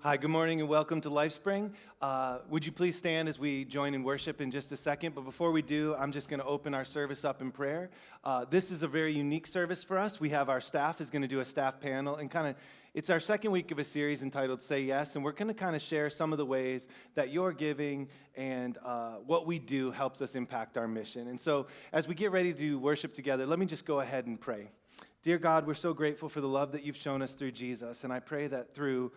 Hi, good morning and welcome to Lifespring. Would you please stand as we join in worship in just a second? But before we do, I'm just going to open our service up in prayer. This is a very unique service for us. We have our staff is going to do a staff panel and it's our second week of a series entitled Say Yes, and we're going to share some of the ways that your giving and what we do helps us impact our mission. And so as we get ready to worship together, let me just go ahead and pray. Dear God, we're so grateful for the love that you've shown us through Jesus, and I pray that through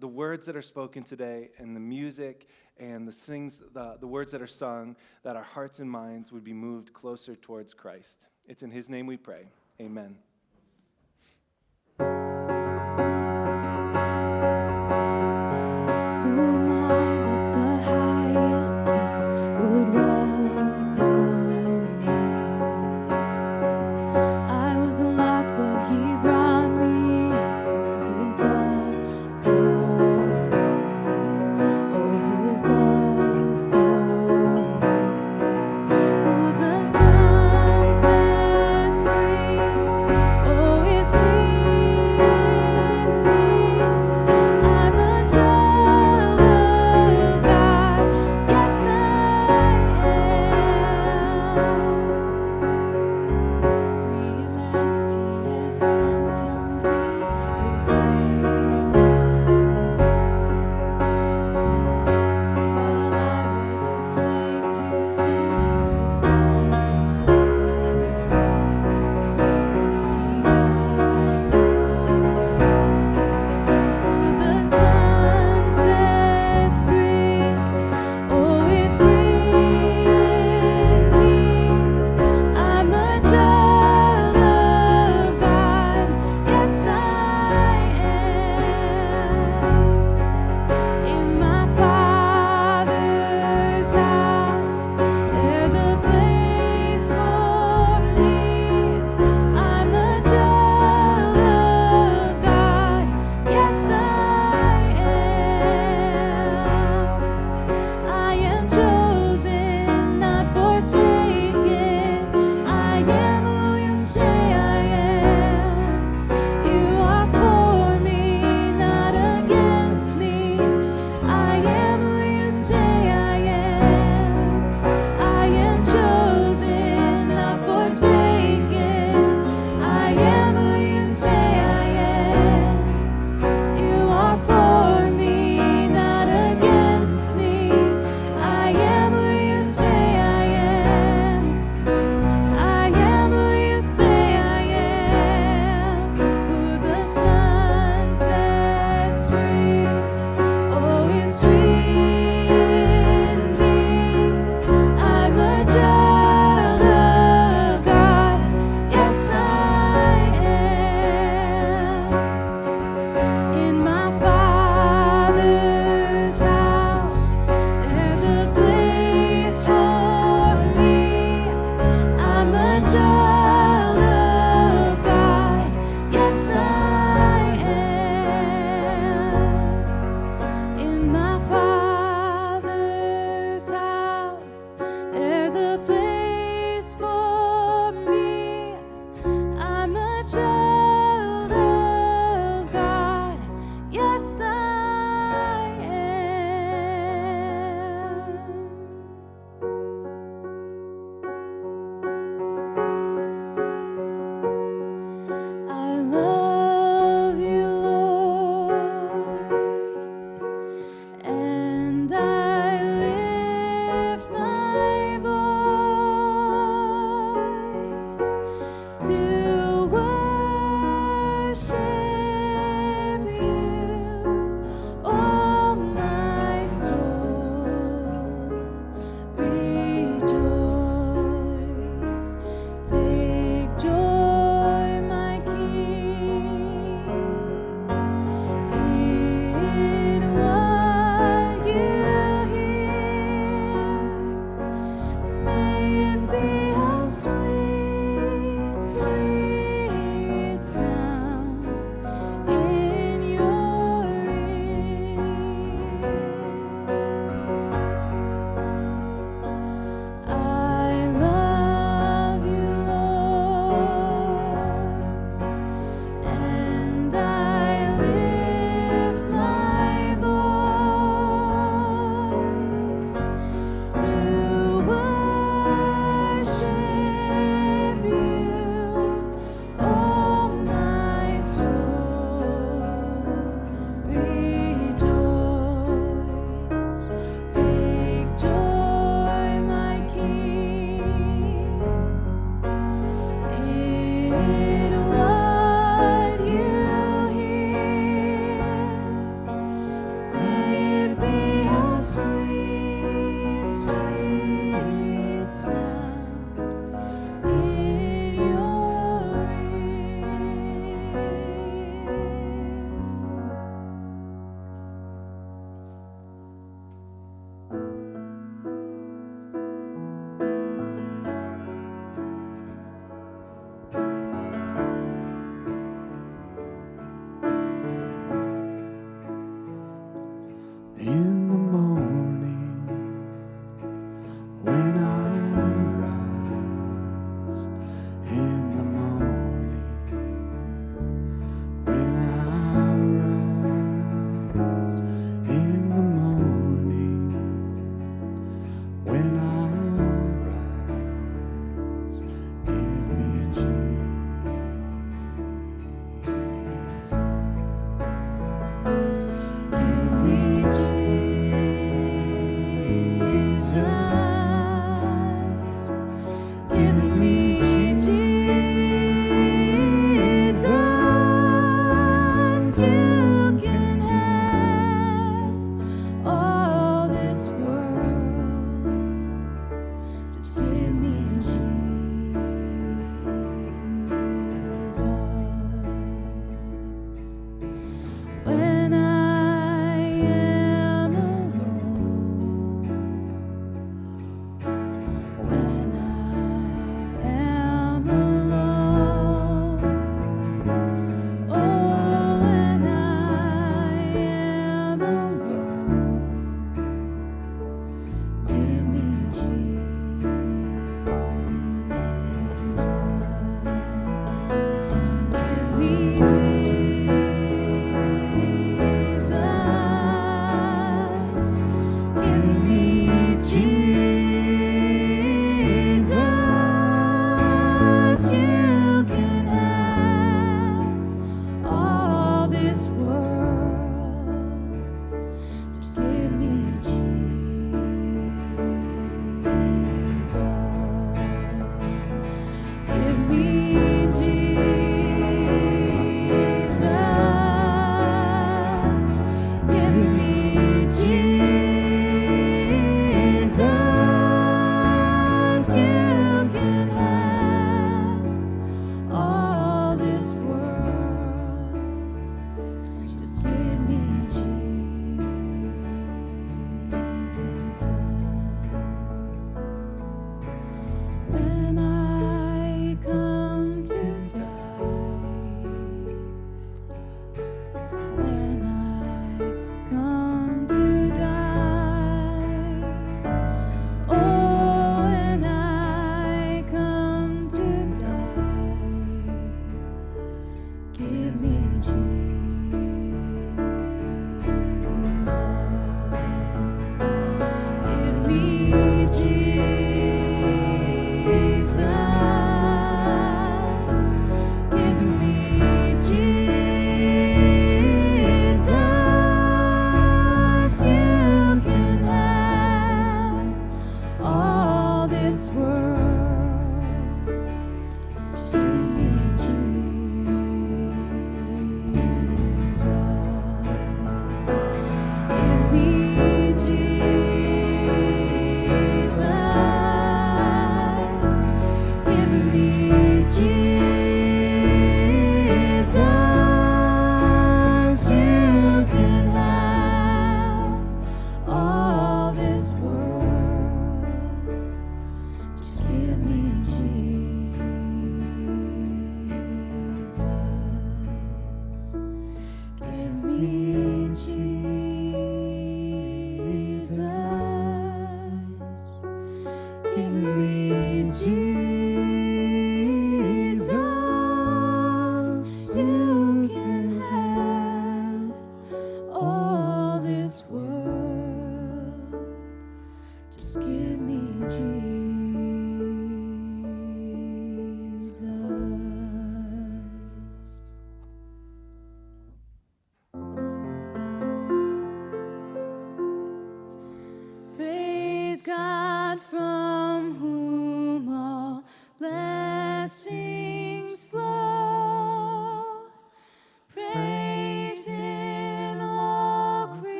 the words that are spoken today and the music and the words that are sung, that our hearts and minds would be moved closer towards Christ. It's in his name we pray. Amen.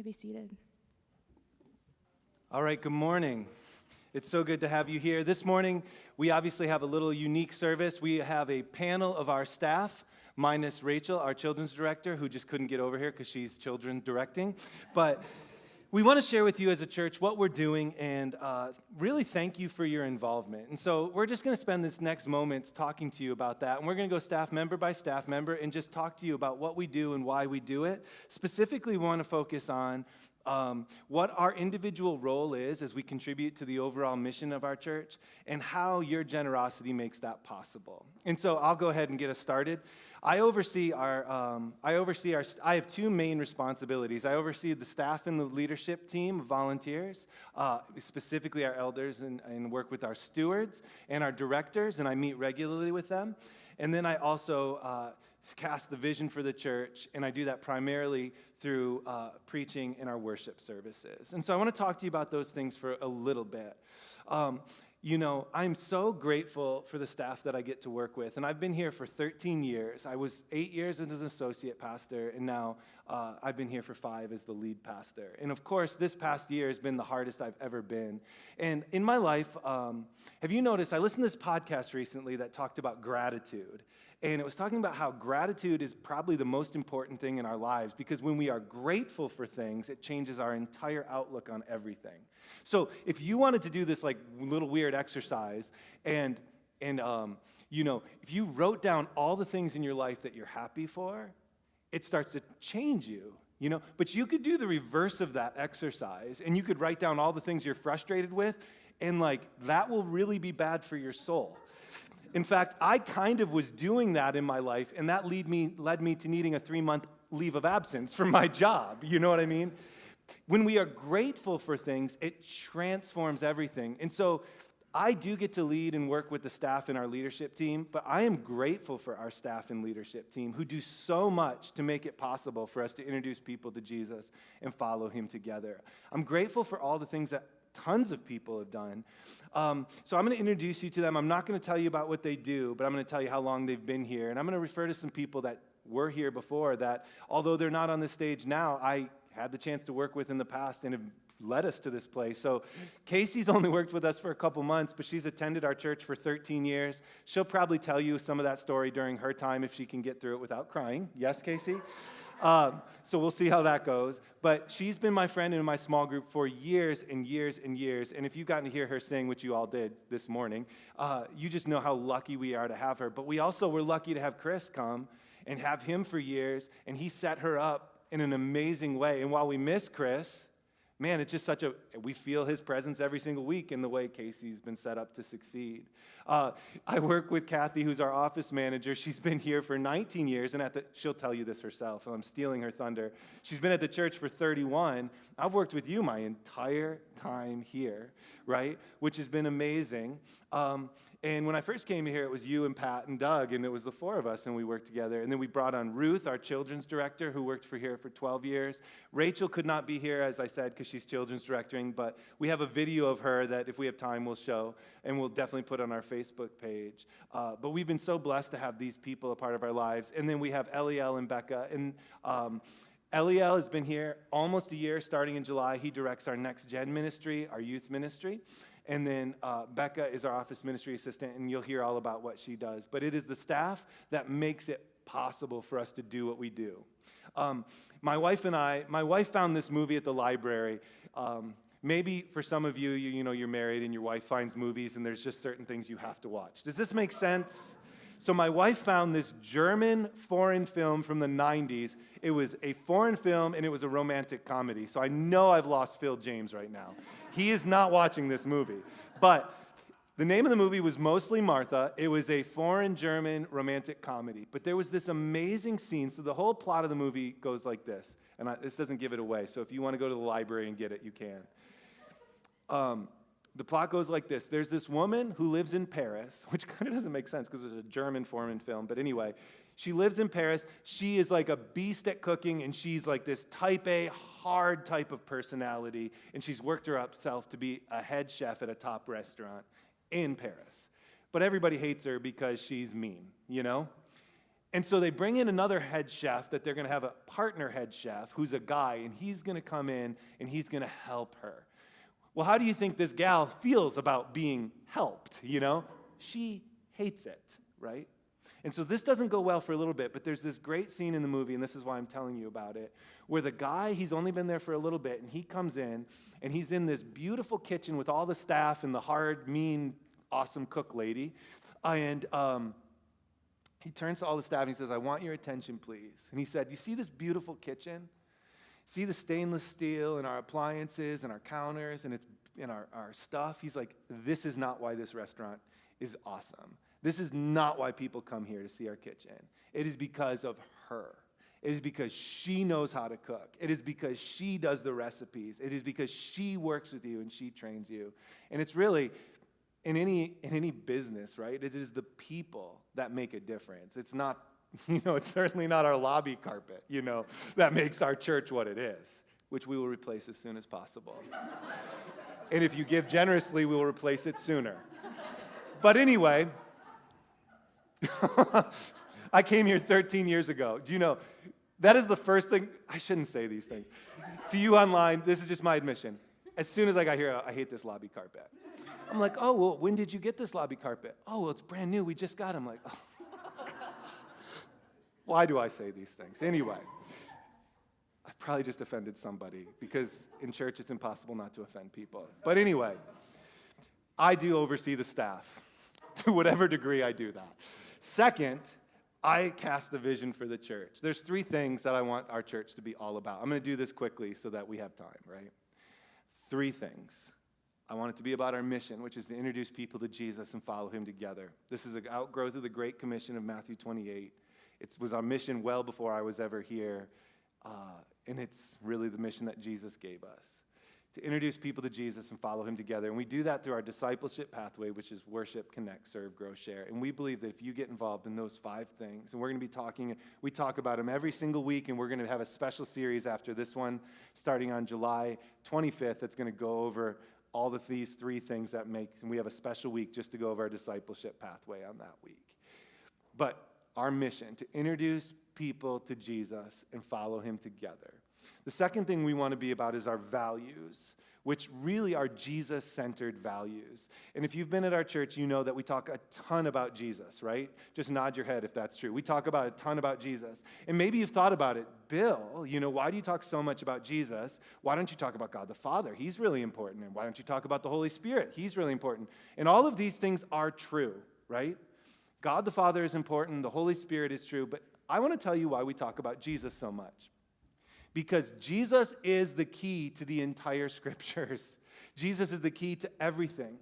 Be seated. All right, good morning. It's so good to have you here. This morning, we obviously have a little unique service. We have a panel of our staff, minus Rachel, our children's director, who just couldn't get over here because she's children directing. But we want to share with you as a church what we're doing and really thank you for your involvement. And so we're just going to spend this next moment talking to you about that. And we're going to go staff member by staff member and just talk to you about what we do and why we do it. Specifically, we want to focus on what our individual role is as we contribute to the overall mission of our church and how your generosity makes that possible. And so I'll go ahead and get us started. I have two main responsibilities. I oversee the staff and the leadership team of volunteers, specifically our elders, and work with our stewards and our directors, and I meet regularly with them. And then I also cast the vision for the church, and I do that primarily through preaching in our worship services. And so I want to talk to you about those things for a little bit. I'm so grateful for the staff that I get to work with, and I've been here for 13 years. I was 8 years as an associate pastor, and now I've been here for 5 as the lead pastor. And of course, this past year has been the hardest I've ever been. And in my life, have you noticed, I listened to this podcast recently that talked about gratitude. And it was talking about how gratitude is probably the most important thing in our lives, because when we are grateful for things, it changes our entire outlook on everything. So if you wanted to do this like little weird exercise, and if you wrote down all the things in your life that you're happy for, it starts to change you. But you could do the reverse of that exercise, and you could write down all the things you're frustrated with, and that will really be bad for your soul. In fact, I kind of was doing that in my life, and that led me to needing a 3-month leave of absence from my job. You know what I mean? When we are grateful for things, it transforms everything. And so I do get to lead and work with the staff in our leadership team, but I am grateful for our staff and leadership team who do so much to make it possible for us to introduce people to Jesus and follow him together. I'm grateful for all the things that tons of people have done. So I'm going to introduce you to them. I'm not going to tell you about what they do, but I'm going to tell you how long they've been here. And I'm going to refer to some people that were here before that, although they're not on the stage now, I had the chance to work with in the past and have led us to this place. So Casey's only worked with us for a couple months, but she's attended our church for 13 years. She'll probably tell you some of that story during her time if she can get through it without crying. Yes, Casey? So we'll see how that goes. But she's been my friend in my small group for years and years and years. And if you've gotten to hear her sing, which you all did this morning, you just know how lucky we are to have her. But we also were lucky to have Chris come and have him for years. And he set her up in an amazing way. And while we miss Chris, man, it's just we feel his presence every single week in the way Casey's been set up to succeed. I work with Kathy, who's our office manager. She's been here for 19 years, and she'll tell you this herself, and I'm stealing her thunder. She's been at the church for 31. I've worked with you my entire time here, right, which has been amazing. And when I first came here, it was you and Pat and Doug, and it was the four of us, and we worked together. And then we brought on Ruth, our children's director, who worked here for 12 years. Rachel could not be here, as I said, because she's children's directing, but we have a video of her that if we have time, we'll show, and we'll definitely put on our Facebook page. But we've been so blessed to have these people a part of our lives. And then we have Eliel and Becca, and Eliel has been here almost a year, starting in July. He directs our Next Gen ministry, our youth ministry. And then Becca is our office ministry assistant, and you'll hear all about what she does. But it is the staff that makes it possible for us to do what we do. My wife found this movie at the library. Maybe for some of you, you're married and your wife finds movies and there's just certain things you have to watch. Does this make sense? So my wife found this German foreign film from the 90s. It was a foreign film, and it was a romantic comedy. So I know I've lost Phil James right now. He is not watching this movie. But the name of the movie was Mostly Martha. It was a foreign German romantic comedy. But there was this amazing scene. So the whole plot of the movie goes like this. And this doesn't give it away. So if you want to go to the library and get it, you can. The plot goes like this. There's this woman who lives in Paris, which kind of doesn't make sense because it's a German foreign film. But anyway, she lives in Paris. She is like a beast at cooking, and she's like this type A, hard type of personality. And she's worked herself to be a head chef at a top restaurant in Paris. But everybody hates her because she's mean, And so they bring in another head chef that they're going to have a partner head chef who's a guy, and he's going to come in, and he's going to help her. Well, how do you think this gal feels about being helped, She hates it, right? And so this doesn't go well for a little bit, but there's this great scene in the movie, and this is why I'm telling you about it, where the guy, he's only been there for a little bit, and he comes in, and he's in this beautiful kitchen with all the staff and the hard, mean, awesome cook lady, and he turns to all the staff, and he says, "I want your attention, please." And he said, "You see this beautiful kitchen? See the stainless steel and our appliances and our counters and our stuff?" He's like, "This is not why this restaurant is awesome. This is not why people come here to see our kitchen. It is because of her. It is because she knows how to cook. It is because she does the recipes. It is because she works with you and she trains you." And it's really, in any business, right? It is the people that make a difference. It's not, it's certainly not our lobby carpet, that makes our church what it is, which we will replace as soon as possible. And if you give generously, we will replace it sooner. But anyway, I came here 13 years ago. Do you know, that is the first thing, I shouldn't say these things. To you online, this is just my admission. As soon as I got here, I hate this lobby carpet. I'm like, "Oh, well, when did you get this lobby carpet?" "Oh, well, it's brand new. We just got it." I'm like, oh. Why do I say these things? Anyway, I probably just offended somebody because in church it's impossible not to offend people. But anyway, I do oversee the staff. To whatever degree I do that. Second, I cast the vision for the church. There's 3 things that I want our church to be all about. I'm going to do this quickly so that we have time, right? 3 things. I want it to be about our mission, which is to introduce people to Jesus and follow him together. This is an outgrowth of the Great Commission of Matthew 28. It was our mission well before I was ever here, and it's really the mission that Jesus gave us, to introduce people to Jesus and follow him together. And we do that through our discipleship pathway, which is worship, connect, serve, grow, share. And we believe that if you get involved in those 5 things, and we talk about them every single week, and we're going to have a special series after this one, starting on July 25th, that's going to go over all these 3 things that make, and we have a special week just to go over our discipleship pathway on that week. But our mission, to introduce people to Jesus and follow him together. The second thing we want to be about is our values, which really are Jesus-centered values. And if you've been at our church, you know that we talk a ton about Jesus, right? Just nod your head if that's true. We talk about a ton about Jesus. And maybe you've thought about it, Bill, why do you talk so much about Jesus? Why don't you talk about God the Father? He's really important. And why don't you talk about the Holy Spirit? He's really important. And all of these things are true, right? God the Father is important. The Holy Spirit is true. But I want to tell you why we talk about Jesus so much. Because Jesus is the key to the entire scriptures. Jesus is the key to everything.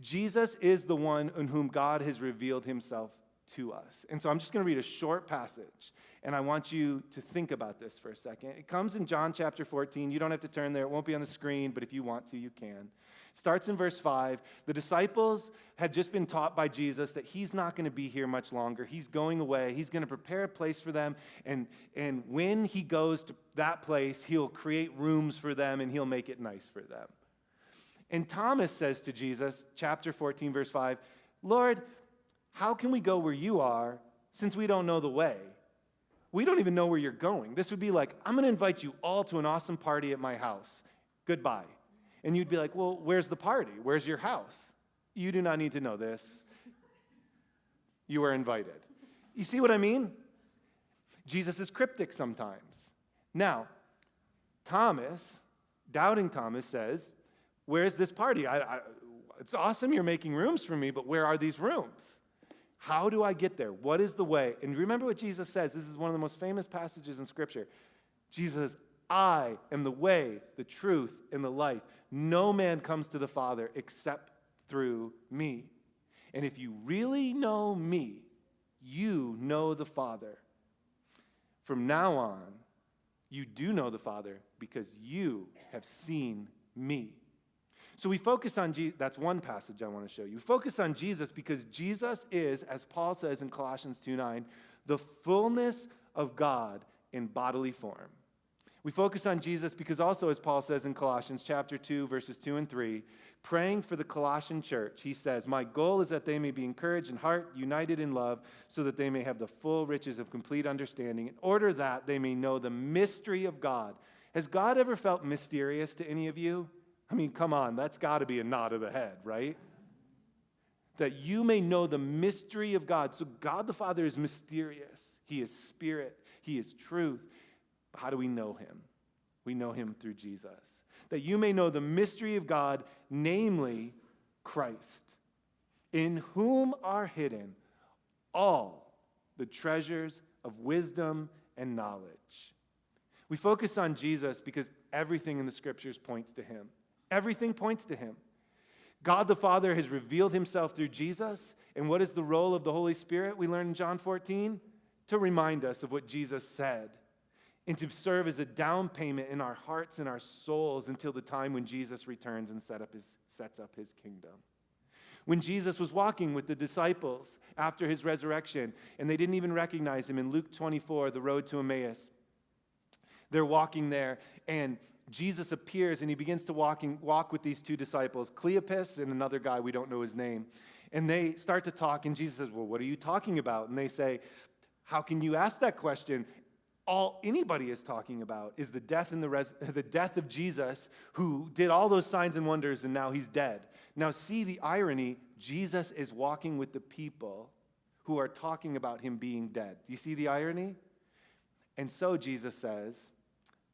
Jesus is the one in whom God has revealed himself to us. And so I'm just going to read a short passage, and I want you to think about this for a second. It comes in John chapter 14. You don't have to turn there. It won't be on the screen, but if you want to, you can. It starts in verse 5. The disciples had just been taught by Jesus that he's not going to be here much longer. He's going away. He's going to prepare a place for them, and when he goes to that place, he'll create rooms for them, and he'll make it nice for them. And Thomas says to Jesus, chapter 14, verse 5, Lord, how can we go where you are since we don't know the way? We don't even know where you're going. This would be like, I'm going to invite you all to an awesome party at my house. Goodbye. And you'd be like, well, where's the party? Where's your house? You do not need to know this. You are invited. You see what I mean? Jesus is cryptic sometimes. Now, Thomas, doubting Thomas, says, where's this party? It's awesome you're making rooms for me, but where are these rooms? How do I get there? What is the way? And remember what Jesus says. This is one of the most famous passages in Scripture. Jesus says, I am the way, the truth, and the life. No man comes to the Father except through me. And if you really know me, you know the Father. From now on, you do know the Father because you have seen me. So we focus on Jesus. That's one passage I want to show you. Focus on Jesus because Jesus is, as Paul says in Colossians 2:9, the fullness of God in bodily form. We focus on Jesus because also, as Paul says in Colossians chapter 2, verses 2 and 3, praying for the Colossian church, he says, my goal is that they may be encouraged in heart, united in love, so that they may have the full riches of complete understanding, in order that they may know the mystery of God. Has God ever felt mysterious to any of you? I mean, come on, that's got to be a nod of the head, right? That you may know the mystery of God. So God the Father is mysterious. He is spirit. He is truth. But how do we know him? We know him through Jesus. That you may know the mystery of God, namely Christ, in whom are hidden all the treasures of wisdom and knowledge. We focus on Jesus because everything in the scriptures points to him. Everything points to him. God the Father has revealed himself through Jesus. And what is the role of the Holy Spirit? We learn in John 14, to remind us of what Jesus said and to serve as a down payment in our hearts and our souls until the time when Jesus returns and sets up his kingdom. When Jesus was walking with the disciples after his resurrection, and they didn't even recognize him in Luke 24, the road to Emmaus, they're walking there, and Jesus appears, and he begins to walk with these two disciples, Cleopas and another guy, we don't know his name. And they start to talk, and Jesus says, well, what are you talking about? And they say, how can you ask that question? All anybody is talking about is the death and the death of Jesus, who did all those signs and wonders, and now he's dead. Now see the irony, Jesus is walking with the people who are talking about him being dead. Do you see the irony? And so Jesus says,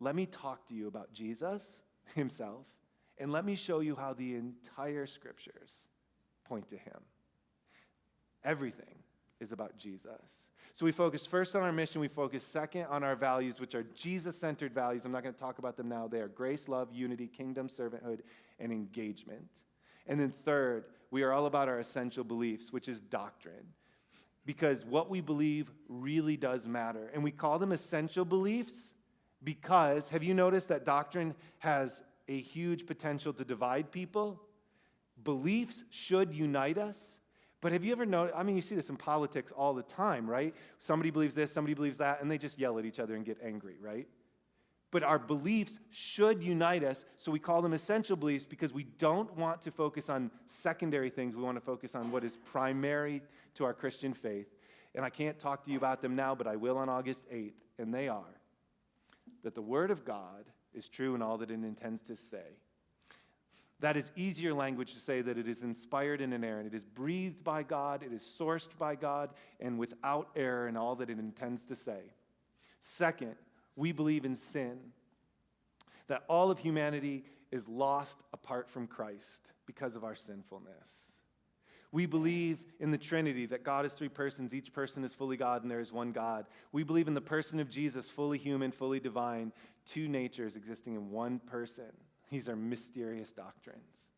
let me talk to you about Jesus himself, and let me show you how the entire scriptures point to him. Everything is about Jesus. So we focus first on our mission. We focus second on our values, which are Jesus-centered values. I'm not going to talk about them now. They are grace, love, unity, kingdom, servanthood, and engagement. And then third, we are all about our essential beliefs, which is doctrine. Because what we believe really does matter. And we call them essential beliefs because, have you noticed that doctrine has a huge potential to divide people? Beliefs should unite us. But have you ever noticed, you see this in politics all the time, right? Somebody believes this, somebody believes that, and they just yell at each other and get angry, right? But our beliefs should unite us, so we call them essential beliefs because we don't want to focus on secondary things. We want to focus on what is primary to our Christian faith. And I can't talk to you about them now, but I will on August 8th, and they are that the Word of God is true in all that it intends to say. That is easier language to say that it is inspired and inerrant. It is breathed by God, it is sourced by God, and without error in all that it intends to say. Second, we believe in sin, that all of humanity is lost apart from Christ because of our sinfulness. We believe in the Trinity, that God is three persons, each person is fully God, and there is one God. We believe in the person of Jesus, fully human, fully divine, two natures existing in one person. These are mysterious doctrines.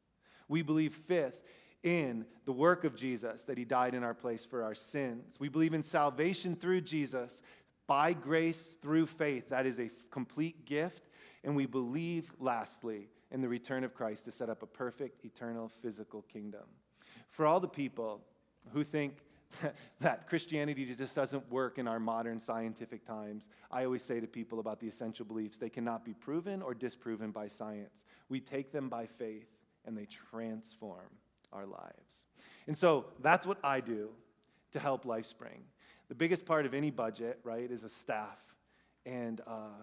We believe, fifth, in the work of Jesus, that he died in our place for our sins. We believe in salvation through Jesus, by grace through faith. That is a complete gift. And we believe, lastly, in the return of Christ to set up a perfect, eternal, physical kingdom. For all the people who think that Christianity just doesn't work in our modern scientific times, I always say to people about the essential beliefs, they cannot be proven or disproven by science. We take them by faith, and they transform our lives. And so that's what I do to help Lifespring. The biggest part of any budget, right, is a staff. And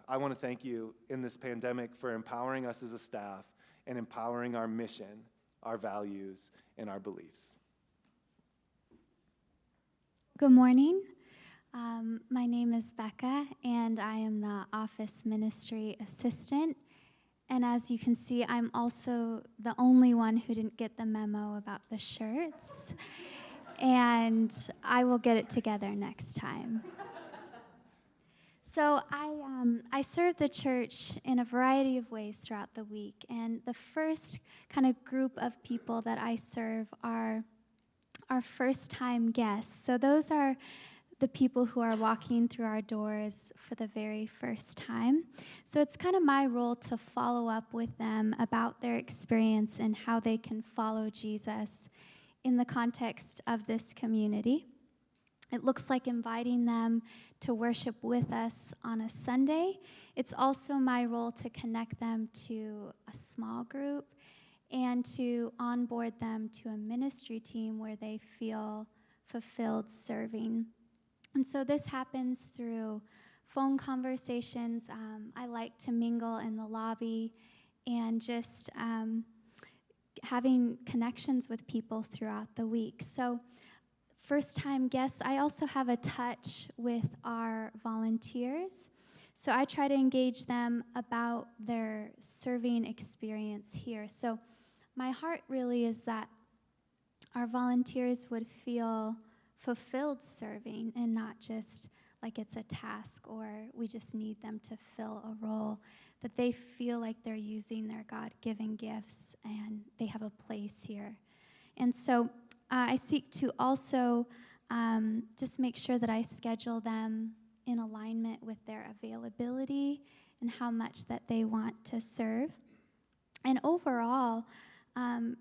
I want to thank you in this pandemic for empowering us as a staff and empowering our mission, our values, and our beliefs. Good morning. My name is Becca, and I am the office ministry assistant. And as you can see, I'm also the only one who didn't get the memo about the shirts. And I will get it together next time. So I serve the church in a variety of ways throughout the week. And the first kind of group of people that I serve are our first-time guests. So those are the people who are walking through our doors for the very first time. So it's kind of my role to follow up with them about their experience and how they can follow Jesus in the context of this community. It looks like inviting them to worship with us on a Sunday. It's also my role to connect them to a small group and to onboard them to a ministry team where they feel fulfilled serving. And so this happens through phone conversations. I like to mingle in the lobby and just having connections with people throughout the week. So first-time guests, I also have a touch with our volunteers. So I try to engage them about their serving experience here. So my heart really is that our volunteers would feel fulfilled serving and not just like it's a task or we just need them to fill a role, that they feel like they're using their God-given gifts and they have a place here. And so I seek to also just make sure that I schedule them in alignment with their availability and how much that they want to serve. And overall,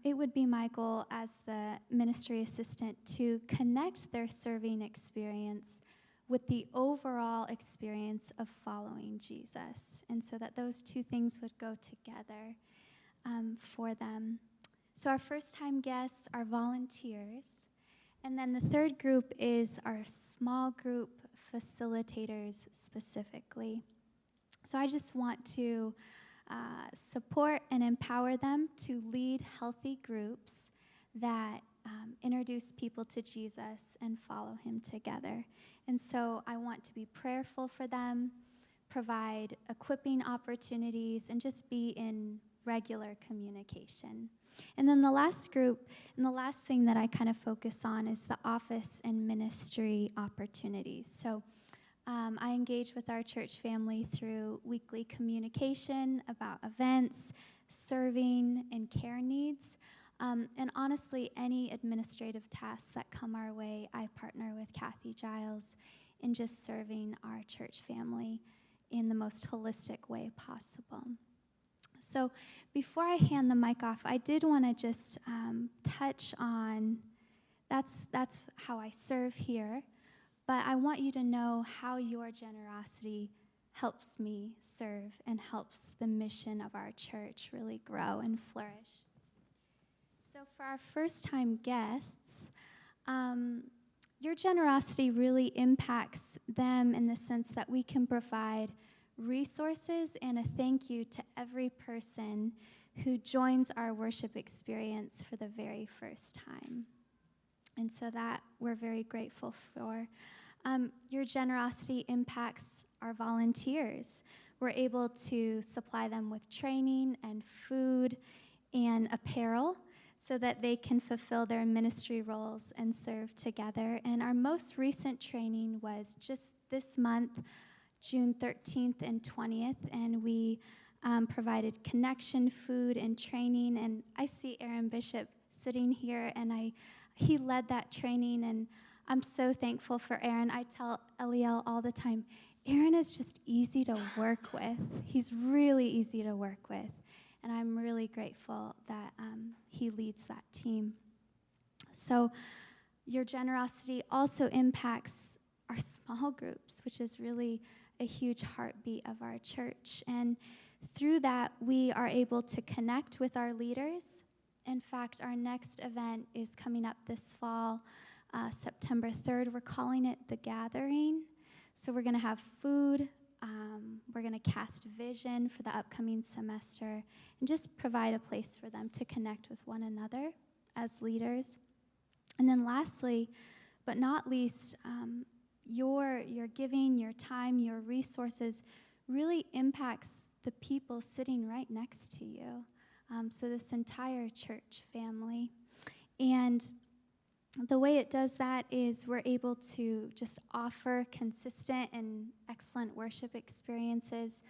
it would be my goal as the ministry assistant to connect their serving experience with the overall experience of following Jesus, and so that those two things would go together for them. So our first-time guests are volunteers, and then the third group is our small group facilitators specifically. So I just want to support and empower them to lead healthy groups that introduce people to Jesus and follow him together. And so I want to be prayerful for them, provide equipping opportunities, and just be in regular communication. And then the last group, and the last thing that I kind of focus on is the office and ministry opportunities. So I engage with our church family through weekly communication about events, serving, and care needs. And honestly, any administrative tasks that come our way, I partner with Kathy Giles in just serving our church family in the most holistic way possible. So before I hand the mic off, I did want to just touch on, that's how I serve here, but I want you to know how your generosity helps me serve and helps the mission of our church really grow and flourish. So for our first-time guests, your generosity really impacts them in the sense that we can provide resources and a thank you to every person who joins our worship experience for the very first time. And so that we're very grateful for. Your generosity impacts our volunteers. We're able to supply them with training and food and apparel so that they can fulfill their ministry roles and serve together. And our most recent training was just this month, June 13th and 20th, and we provided connection, food, and training. And I see Aaron Bishop sitting here, and he led that training, and I'm so thankful for Aaron. I tell Eliel all the time, Aaron is just easy to work with. He's really easy to work with, and I'm really grateful that he leads that team. So your generosity also impacts our small groups, which is really a huge heartbeat of our church. And through that, we are able to connect with our leaders. In fact, our next event is coming up this fall, September 3rd. We're calling it The Gathering. So we're going to have food. We're going to cast vision for the upcoming semester and just provide a place for them to connect with one another as leaders. And then lastly, but not least, your giving, your time, your resources really impacts the people sitting right next to you. So this entire church family. And the way it does that is we're able to just offer consistent and excellent worship experiences.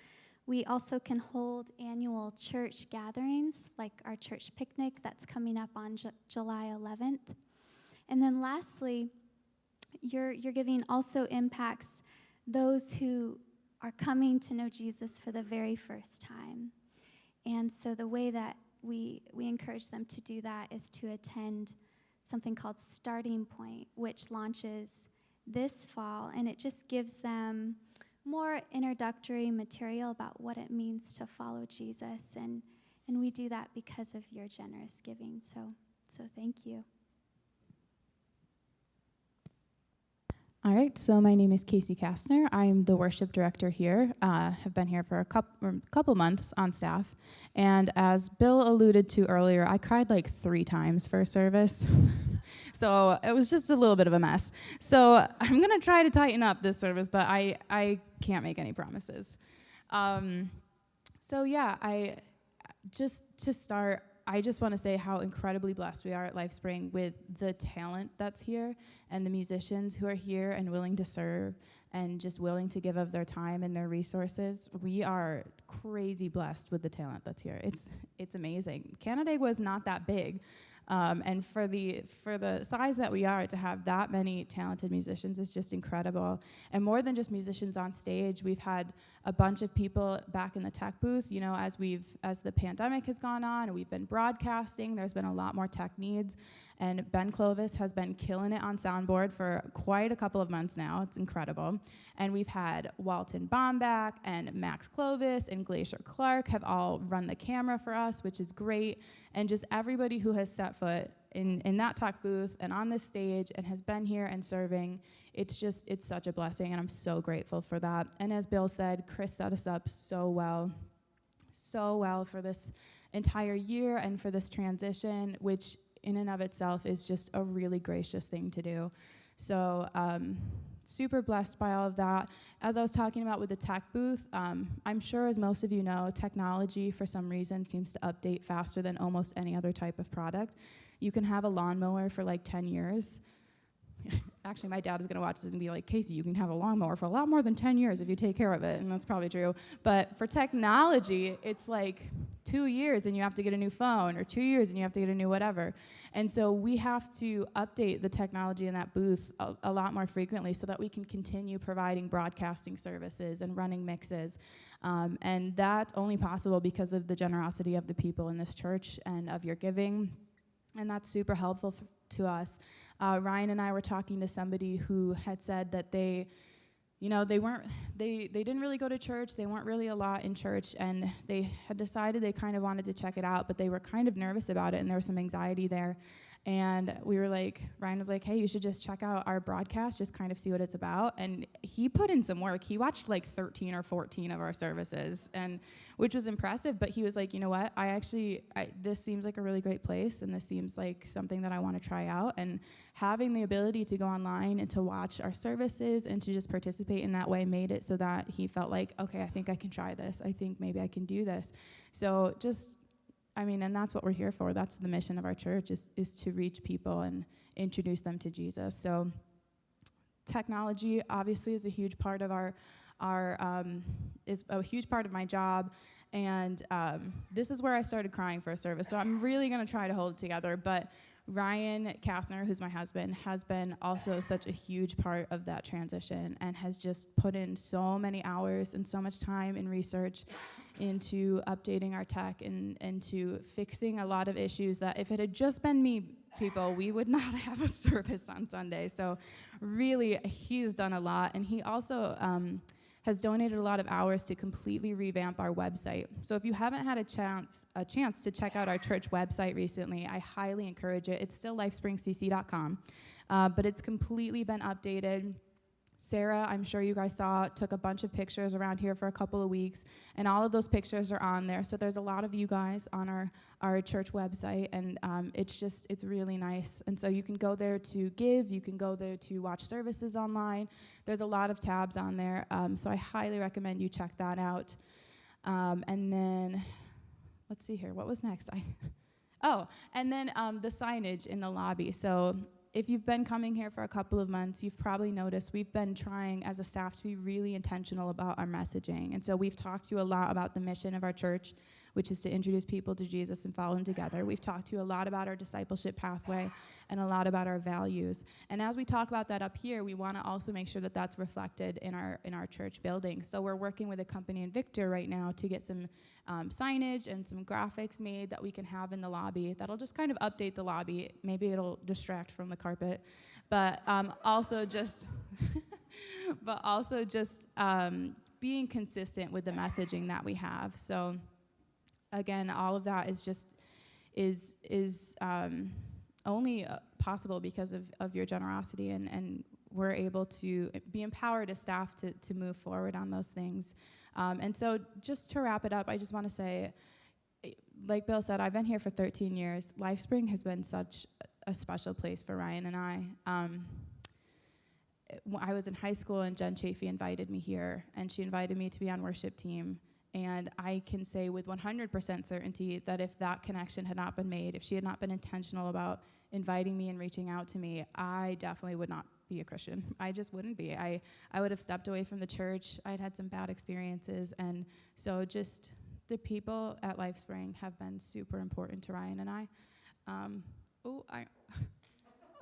We also can hold annual church gatherings, like our church picnic that's coming up on July 11th. And then lastly, your giving also impacts those who are coming to know Jesus for the very first time. And so the way that we encourage them to do that is to attend something called Starting Point, which launches this fall, and it just gives them more introductory material about what it means to follow Jesus, and we do that because of your generous giving. So thank you. All right, so my name is Casey Kastner. I'm the worship director here. Have been here for a couple months on staff. And as Bill alluded to earlier, I cried like 3 times for a service. So it was just a little bit of a mess. So I'm going to try to tighten up this service, but I can't make any promises. So yeah, just to start, I just want to say how incredibly blessed we are at Lifespring with the talent that's here and the musicians who are here and willing to serve and just willing to give of their time and their resources. We are crazy blessed with the talent that's here. It's amazing. Canandaigua was not that big. And for the size that we are, to have that many talented musicians is just incredible. And more than just musicians on stage, we've had a bunch of people back in the tech booth. You know, as the pandemic has gone on and we've been broadcasting, there's been a lot more tech needs. And Ben Clovis has been killing it on soundboard for quite a couple of months now. It's incredible. And we've had Walton Bomback and Max Clovis and Glacier Clark have all run the camera for us, which is great. And just everybody who has set foot in that tech booth and on this stage and has been here and serving, it's such a blessing, and I'm so grateful for that. And as Bill said, Chris set us up so well for this entire year and for this transition, which in and of itself is just a really gracious thing to do. So super blessed by all of that. As I was talking about with the tech booth, I'm sure, as most of you know, technology for some reason seems to update faster than almost any other type of product. You can have a lawnmower for like 10 years. Actually, my dad is going to watch this and be like, Casey, you can have a lawnmower for a lot more than 10 years if you take care of it, and that's probably true. But for technology, it's like 2 years and you have to get a new phone, or 2 years and you have to get a new whatever. And so we have to update the technology in that booth a lot more frequently so that we can continue providing broadcasting services and running mixes. And that's only possible because of the generosity of the people in this church and of your giving. And that's super helpful to us. Ryan and I were talking to somebody who had said that they didn't really go to church. They weren't really a lot in church, and they had decided they kind of wanted to check it out, but they were kind of nervous about it, and there was some anxiety there. And we were like, Ryan was like, hey, you should just check out our broadcast, just kind of see what it's about. And he put in some work. He watched like 13 or 14 of our services, and which was impressive. But he was like, you know what? This seems like a really great place, and this seems like something that I want to try out. And having the ability to go online and to watch our services and to just participate in that way made it so that he felt like, okay, I think I can try this. I think maybe I can do this. So and that's what we're here for. That's the mission of our church is to reach people and introduce them to Jesus. So technology obviously is a huge part of is a huge part of my job. And this is where I started crying for a service. So I'm really going to try to hold it together. But Ryan Kastner, who's my husband, has been also such a huge part of that transition and has just put in so many hours and so much time and research into updating our tech and into fixing a lot of issues that if it had just been me, people, we would not have a service on Sunday. So really, he's done a lot. And he also has donated a lot of hours to completely revamp our website. So if you haven't had a chance to check out our church website recently, I highly encourage it. It's still lifespringcc.com, but it's completely been updated. Sarah, I'm sure you guys saw, took a bunch of pictures around here for a couple of weeks, and all of those pictures are on there. So there's a lot of you guys on our church website, and it's really nice. And so you can go there to give, you can go there to watch services online. There's a lot of tabs on there, so I highly recommend you check that out. And then, let's see here, what was next? The signage in the lobby. So if you've been coming here for a couple of months, you've probably noticed we've been trying as a staff to be really intentional about our messaging. And so we've talked to you a lot about the mission of our church, which is to introduce people to Jesus and follow him together. We've talked to you a lot about our discipleship pathway and a lot about our values. And as we talk about that up here, we want to also make sure that that's reflected in our church building. So we're working with a company in Victor right now to get some signage and some graphics made that we can have in the lobby. That'll just kind of update the lobby. Maybe it'll distract from the carpet, but also just being consistent with the messaging that we have. So again, all of that is only possible because of your generosity, and we're able to be empowered as staff to move forward on those things. And so just to wrap it up, I just want to say, like Bill said, I've been here for 13 years. Lifespring has been such a special place for Ryan and I. I was in high school and Jen Chafee invited me here, and she invited me to be on worship team. And I can say with 100% certainty that if that connection had not been made, if she had not been intentional about inviting me and reaching out to me, I definitely would not be a Christian. I just wouldn't be. I would have stepped away from the church. I'd had some bad experiences. And so just the people at Lifespring have been super important to Ryan and I.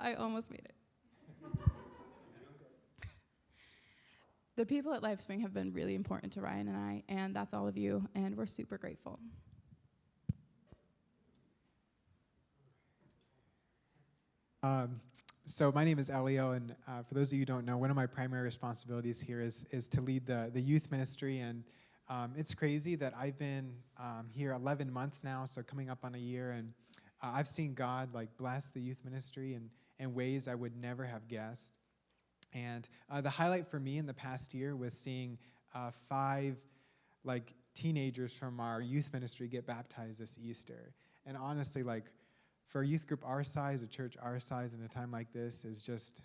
I almost made it. The people at Lifespring have been really important to Ryan and I, and that's all of you, and we're super grateful. So my name is Elio, and for those of you who don't know, one of my primary responsibilities here is to lead the youth ministry, and it's crazy that I've been here 11 months now, so coming up on a year, and I've seen God bless the youth ministry in ways I would never have guessed. And the highlight for me in the past year was seeing 5 teenagers from our youth ministry get baptized this Easter. And honestly, for a youth group our size, a church our size in a time like this is just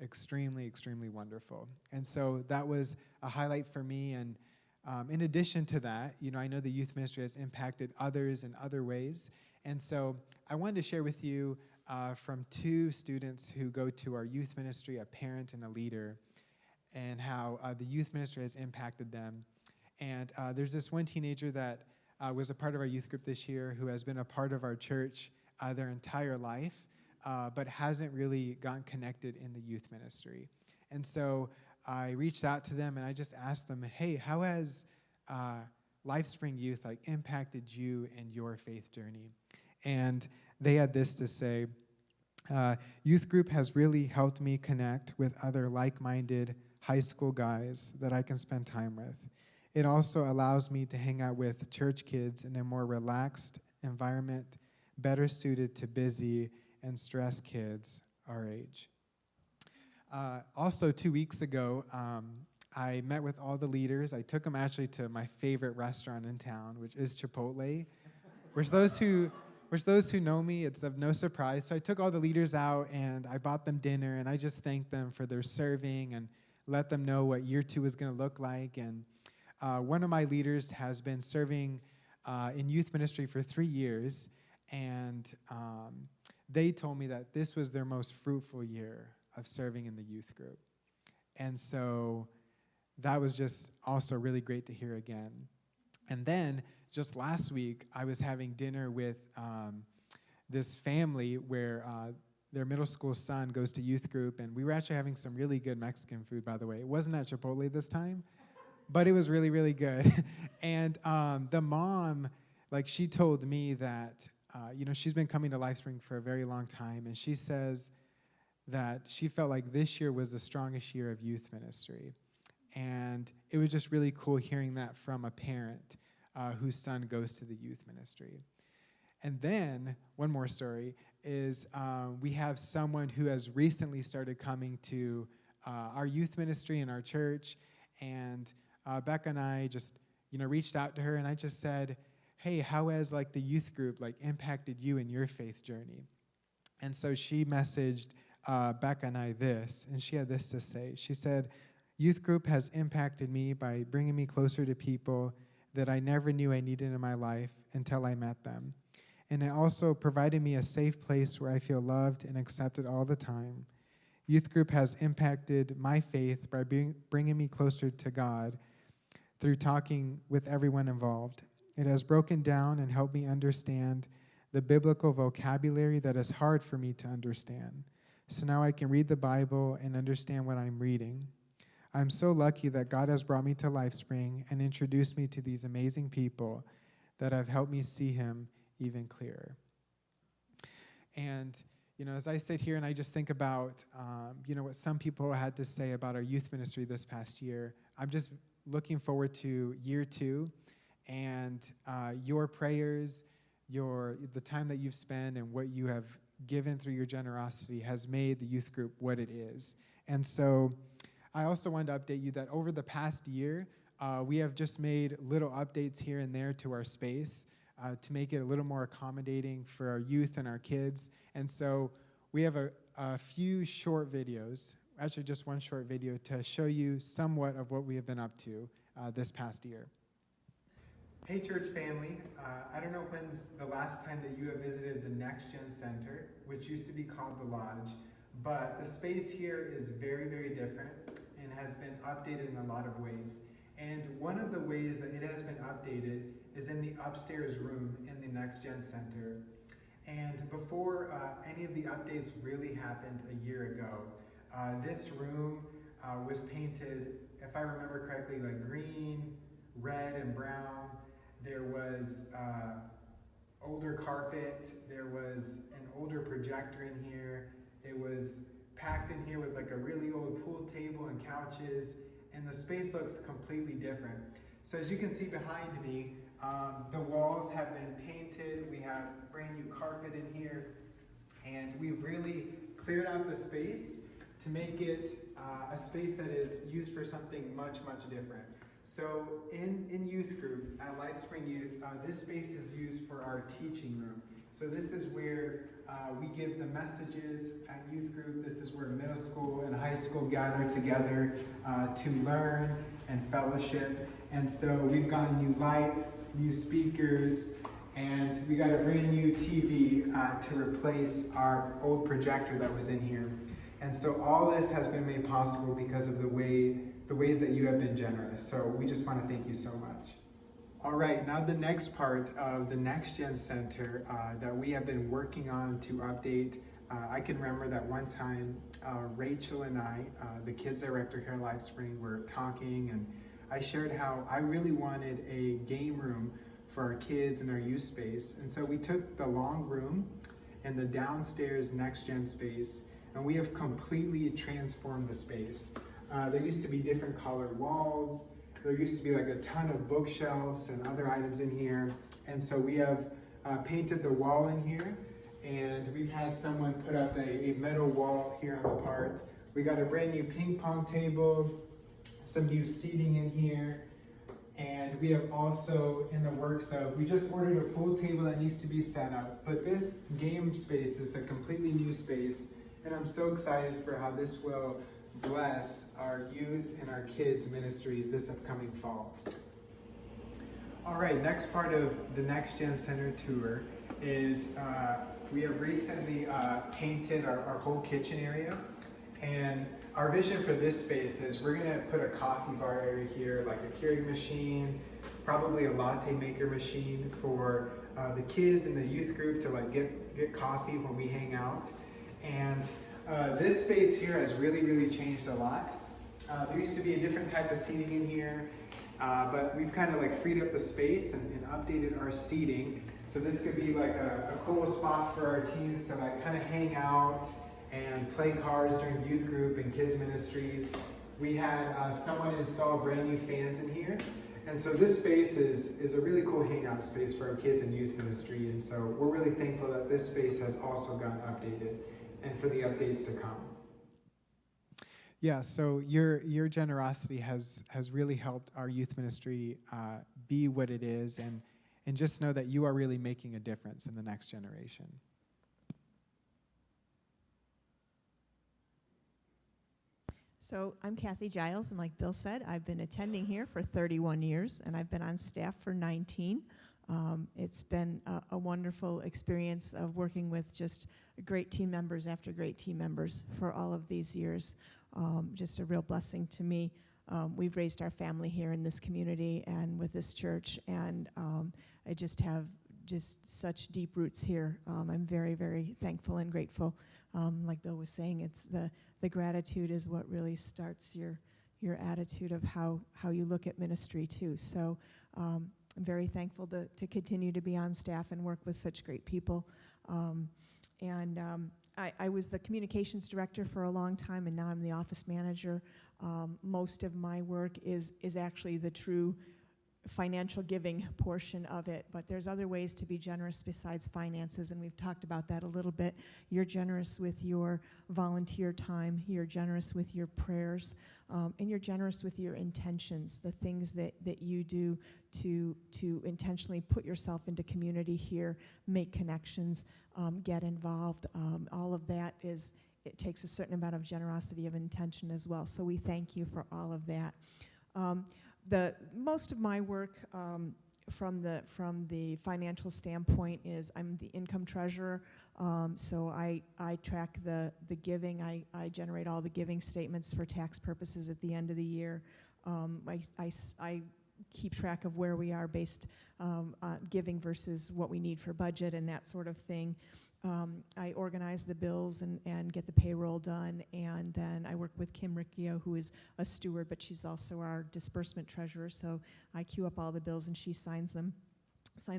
extremely, extremely wonderful. And so that was a highlight for me. And in addition to that, I know the youth ministry has impacted others in other ways. And so I wanted to share with you from 2 students who go to our youth ministry, a parent and a leader, and how the youth ministry has impacted them. And there's this one teenager that was a part of our youth group this year who has been a part of our church their entire life, but hasn't really gotten connected in the youth ministry. And so I reached out to them and I just asked them, hey, how has Lifespring Youth impacted you in your faith journey? And they had this to say: youth group has really helped me connect with other like-minded high school guys that I can spend time with. It also allows me to hang out with church kids in a more relaxed environment, better suited to busy and stressed kids our age. Also, 2 weeks ago, I met with all the leaders. I took them actually to my favorite restaurant in town, which is Chipotle, which those who know me, it's of no surprise. So I took all the leaders out and I bought them dinner, and I just thanked them for their serving and let them know what year 2 is going to look like. And one of my leaders has been serving in youth ministry for 3 years, and they told me that this was their most fruitful year of serving in the youth group. And so that was just also really great to hear again. And then just last week, I was having dinner with this family where their middle school son goes to youth group, and we were actually having some really good Mexican food, by the way. It wasn't at Chipotle this time, but it was really, really good. And the mom, she told me that, she's been coming to Lifespring for a very long time, and she says that she felt like this year was the strongest year of youth ministry. And it was just really cool hearing that from a parent whose son goes to the youth ministry. And then, one more story, is we have someone who has recently started coming to our youth ministry in our church, and Becca and I just, reached out to her, and I just said, hey, how has, the youth group, impacted you in your faith journey? And so she messaged Becca and I this, and she had this to say. She said, youth group has impacted me by bringing me closer to people that I never knew I needed in my life until I met them. And it also provided me a safe place where I feel loved and accepted all the time. Youth group has impacted my faith by bringing me closer to God through talking with everyone involved. It has broken down and helped me understand the biblical vocabulary that is hard for me to understand. So now I can read the Bible and understand what I'm reading. I'm so lucky that God has brought me to Lifespring and introduced me to these amazing people that have helped me see him even clearer. And, as I sit here and I just think about, what some people had to say about our youth ministry this past year, I'm just looking forward to year 2 and your prayers, the time that you've spent and what you have given through your generosity has made the youth group what it is. And so I also wanted to update you that over the past year, we have just made little updates here and there to our space to make it a little more accommodating for our youth and our kids. And so we have a few short videos, actually just one short video, to show you somewhat of what we have been up to this past year. Hey church family, I don't know when's the last time that you have visited the Next Gen Center, which used to be called the Lodge, but the space here is very, very different and has been updated in a lot of ways. And one of the ways that it has been updated is in the upstairs room in the Next Gen Center. And before any of the updates really happened a year ago, this room was painted, if I remember correctly, green, red, and brown. There was older carpet. There was an older projector in here. It was packed in here with a really old pool table and couches, and the space looks completely different. So as you can see behind me, the walls have been painted. We have brand new carpet in here, and we've really cleared out the space to make it a space that is used for something much, much different. So in youth group, at Lifespring Youth, this space is used for our teaching room. So this is where we give the messages at youth group. This is where middle school and high school gather together to learn and fellowship. And so we've gotten new lights, new speakers, and we got a brand new TV to replace our old projector that was in here. And so all this has been made possible because of the ways that you have been generous. So we just want to thank you so much. All right, now the next part of the Next Gen Center that we have been working on to update. I can remember that one time Rachel and I, the kids director here at Lifespring, were talking, and I shared how I really wanted a game room for our kids in our youth space. And so we took the long room and the downstairs Next Gen space, and we have completely transformed the space. There used to be different colored walls. There used to be a ton of bookshelves and other items in here. And so we have painted the wall in here, and we've had someone put up a metal wall here on the part. We got a brand new ping pong table, some new seating in here, and we have also in the works of, we just ordered a pool table that needs to be set up, but this game space is a completely new space, and I'm so excited for how this will bless our youth and our kids ministries this upcoming fall. All right, next part of the Next Gen Center tour is we have recently painted our whole kitchen area, and our vision for this space is we're gonna put a coffee bar area here, like a Keurig machine, probably a latte maker machine for the kids and the youth group to like get coffee when we hang out. And this space here has really changed a lot. There used to be a different type of seating in here, but we've kind of like freed up the space and updated our seating. So this could be like a cool spot for our teens to like kind of hang out and play cards during youth group and kids ministries. We had someone install brand new fans in here. And so this space is a really cool hangout space for our kids and youth ministry. And so we're really thankful that this space has also gotten updated and for the updates to come. Yeah, so your generosity has really helped our youth ministry be what it is, and just know that you are really making a difference in the next generation. So I'm Kathy Giles, and like Bill said, I've been attending here for 31 years, and I've been on staff for 19. It's been a wonderful experience of working with just great team members after great team members for all of these years. Just a real blessing to me. We've raised our family here in this community and with this church, and I just have such deep roots here. I'm very thankful and grateful. Like Bill was saying, it's the gratitude is what really starts your attitude of how you look at ministry too. So I'm very thankful to continue to be on staff and work with such great people. I was the communications director for a long time, and now I'm the office manager. Most of my work is actually the true financial giving portion of it, but there's other ways to be generous besides finances, and we've talked about that a little bit. You're generous with your volunteer time, you're generous with your prayers, and you're generous with your intentions, the things that you do to intentionally put yourself into community here, make connections, get involved. All of that it takes a certain amount of generosity of intention as well, so we thank you for all of that. Most of my work from the financial standpoint is I'm the income treasurer, so I track the giving. I generate all the giving statements for tax purposes at the end of the year. I keep track of where we are based on giving versus what we need for budget and that sort of thing. I organize the bills and get the payroll done, and then I work with Kim Riccio, who is a steward, but she's also our disbursement treasurer, so I queue up all the bills and she signs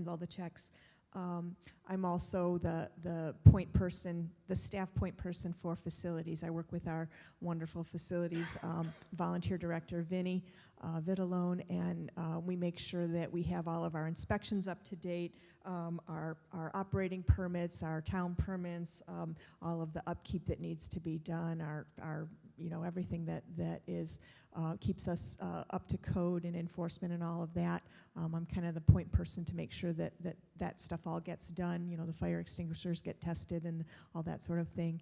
all the checks. I'm also the point person, the staff point person for facilities. I work with our wonderful facilities volunteer director, Vinny Vitalone, and we make sure that we have all of our inspections up to date, our operating permits, our town permits, all of the upkeep that needs to be done, our everything that is keeps us up to code and enforcement and all of that. I'm kind of the point person to make sure that stuff all gets done. The fire extinguishers get tested and all that sort of thing.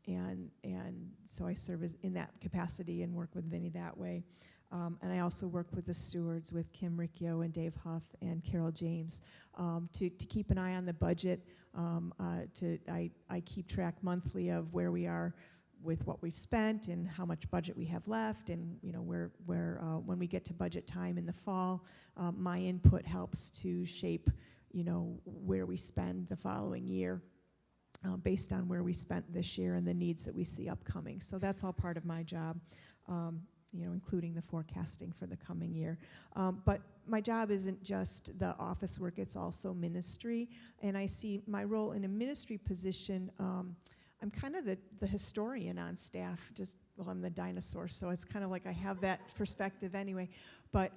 And so I serve in that capacity and work with Vinny that way. And I also work with the stewards, with Kim Riccio and Dave Huff and Carol James, to keep an eye on the budget. I keep track monthly of where we are with what we've spent and how much budget we have left, and where when we get to budget time in the fall, my input helps to shape where we spend the following year. Based on where we spent this year and the needs that we see upcoming. So that's all part of my job, including the forecasting for the coming year. But my job isn't just the office work, it's also ministry. And I see my role in a ministry position, I'm kind of the historian on staff, I'm the dinosaur, so it's kind of like I have that perspective anyway. But